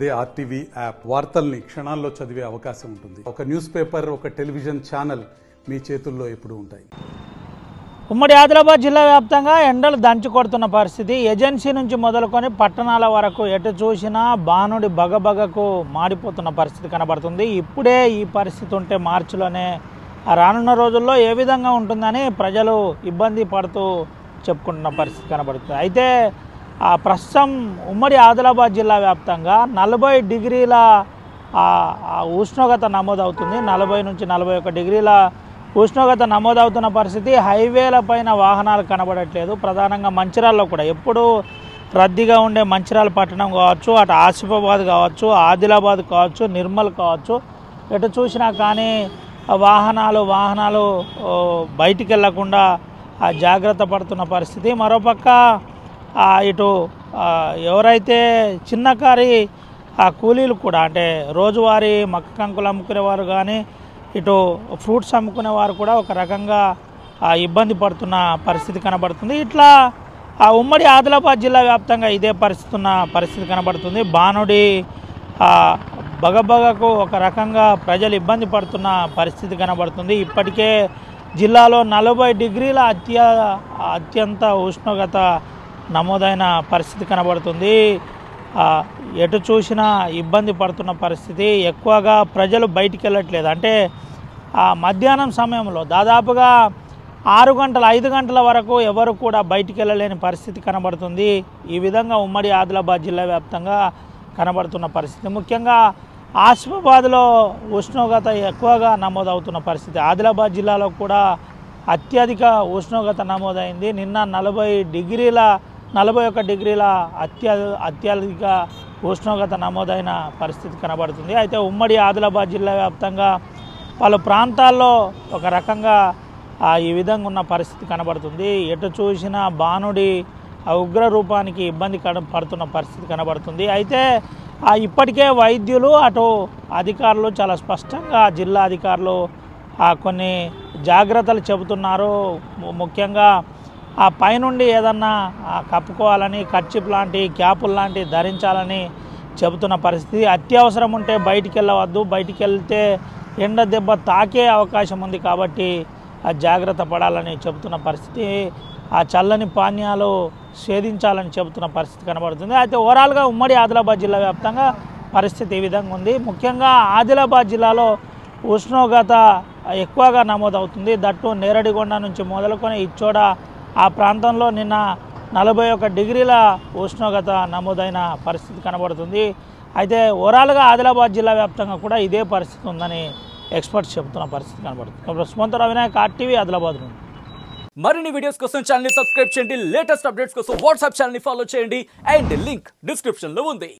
అదే RTV app వార్తల్ని క్షణాల్లో చదివే అవకాశం ఉంటుంది. ఒక న్యూస్ పేపర్, ఒక టెలివిజన్ ఛానల్ మీ చేతుల్లో ఎప్పుడూ ఉంటాయి. ఉమ్మడి ఆదిలాబాద్ జిల్లా వ్యాప్తంగా ఎండలు దంచి కొడుతున్న పరిస్థితి. ఏజెన్సీ నుంచి మొదలుకొని పట్టణాల వరకు ఎటు చూసినా బాణుడి బగబగకు మాడిపోతున్న పరిస్థితి కనబడుతుంది. ఇప్పుడే ఈ పరిస్థితి ఉంటే మార్చిలోనే రానున్న రోజుల్లో ఏ విధంగా ఉంటుందని ప్రజలు ఇబ్బంది పడుతూ చెప్పుకుంటున్న పరిస్థితి కనబడుతుంది. అయితే ప్రస్తుతం ఉమ్మడి ఆదిలాబాద్ జిల్లా వ్యాప్తంగా 40 డిగ్రీల ఉష్ణోగ్రత నమోదవుతుంది. 40 నుంచి 41 డిగ్రీల ఉష్ణోగ్రత నమోదవుతున్న పరిస్థితి. హైవేల పైన వాహనాలు కనబడట్లేదు. ప్రధానంగా మంచిర్యాలలో కూడా ఎప్పుడు రద్దీగా ఉండే మంచిర్యాల పట్టణం కావచ్చు, అటు ఆసిఫాబాద్ కావచ్చు, ఆదిలాబాద్ కావచ్చు, నిర్మల్ కావచ్చు, ఎటు చూసినా కానీ వాహనాలు బయటికి వెళ్లకుండా జాగ్రత్త పడుతున్న పరిస్థితి. మరోపక్క ఇటు ఎవరైతే చిన్నకారి కూలీలు కూడా, అంటే రోజువారీ మక్క కంకులు అమ్ముకునేవారు కానీ ఇటు ఫ్రూట్స్ అమ్ముకునేవారు కూడా ఒక రకంగా ఇబ్బంది పడుతున్న పరిస్థితి కనబడుతుంది. ఇట్లా ఉమ్మడి ఆదిలాబాద్ జిల్లా వ్యాప్తంగా ఇదే పరిస్థితి కనబడుతుంది. బాణుడి బగబగకు ఒక రకంగా ప్రజలు ఇబ్బంది పడుతున్న పరిస్థితి కనబడుతుంది. ఇప్పటికే జిల్లాలో 40 డిగ్రీల అత్యంత ఉష్ణోగ్రత నమోదైన పరిస్థితి కనబడుతుంది. ఎటు చూసినా ఇబ్బంది పడుతున్న పరిస్థితి. ఎక్కువగా ప్రజలు బయటికి వెళ్ళట్లేదు. అంటే మధ్యాహ్నం సమయంలో దాదాపుగా 5 గంటల వరకు ఎవరు కూడా బయటికి వెళ్ళలేని పరిస్థితి కనబడుతుంది. ఈ విధంగా ఉమ్మడి ఆదిలాబాద్ జిల్లా వ్యాప్తంగా కనబడుతున్న పరిస్థితి. ముఖ్యంగా ఆసిఫాబాద్లో ఉష్ణోగ్రత ఎక్కువగా నమోదవుతున్న పరిస్థితి. ఆదిలాబాద్ జిల్లాలో కూడా అత్యధిక ఉష్ణోగ్రత నమోదైంది. నిన్న 41 డిగ్రీల అత్యధిక ఉష్ణోగ్రత నమోదైన పరిస్థితి కనబడుతుంది. అయితే ఉమ్మడి ఆదిలాబాద్ జిల్లా వ్యాప్తంగా పలు ప్రాంతాల్లో ఒక రకంగా ఈ విధంగా ఉన్న పరిస్థితి కనబడుతుంది. ఎటు చూసినా బాణుడి ఉగ్ర రూపానికి ఇబ్బంది పడుతున్న పరిస్థితి కనబడుతుంది. అయితే ఇప్పటికే వైద్యులు అటు అధికారులు చాలా స్పష్టంగా, జిల్లా అధికారులు కొన్ని జాగ్రత్తలు చెబుతున్నారు. ముఖ్యంగా పైనుండి ఏదన్నా కప్పుకోవాలని, కర్చీఫ్ లాంటి, క్యాపులు లాంటి ధరించాలని చెబుతున్న పరిస్థితి. అత్యవసరం ఉంటే బయటికి వెళ్ళవద్దు, బయటికి వెళ్తే ఎండ దెబ్బ తాకే అవకాశం ఉంది కాబట్టి జాగ్రత్త పడాలని చెబుతున్న పరిస్థితి. చల్లని పానీయాలు సేవించాలని చెబుతున్న పరిస్థితి కనబడుతుంది. అయితే ఓవరాల్గా ఉమ్మడి ఆదిలాబాద్ జిల్లా వ్యాప్తంగా పరిస్థితి ఈ విధంగా ఉంది. ముఖ్యంగా ఆదిలాబాద్ జిల్లాలో ఉష్ణోగ్రత ఎక్కువగా నమోదవుతుంది. దట్టు నేరడిగొండ నుంచి మొదలుకొని ఇచ్చోడ ఆ ప్రాంతంలో నిన్న 41 డిగ్రీల ఉష్ణోగ్రత నమోదైన పరిస్థితి కనబడుతుంది. అయితే ఓవరాల్గా ఆదిలాబాద్ జిల్లా వ్యాప్తంగా కూడా ఇదే పరిస్థితి ఉందని ఎక్స్పర్ట్స్ చెబుతున్న పరిస్థితి కనబడుతుంది. సుమంతరావు వినాయక్, ఆర్టీవీ, ఆదిలాబాద్ నుండి. మరిన్ని వీడియోస్ కోసం ఛానల్ ని సబ్స్క్రైబ్ చేయండి. లేటెస్ట్ అప్డేట్స్ కోసం వాట్సాప్ ఛానల్ ని ఫాలో చేయండి. అండ్ లింక్ డిస్క్రిప్షన్ లో ఉంది.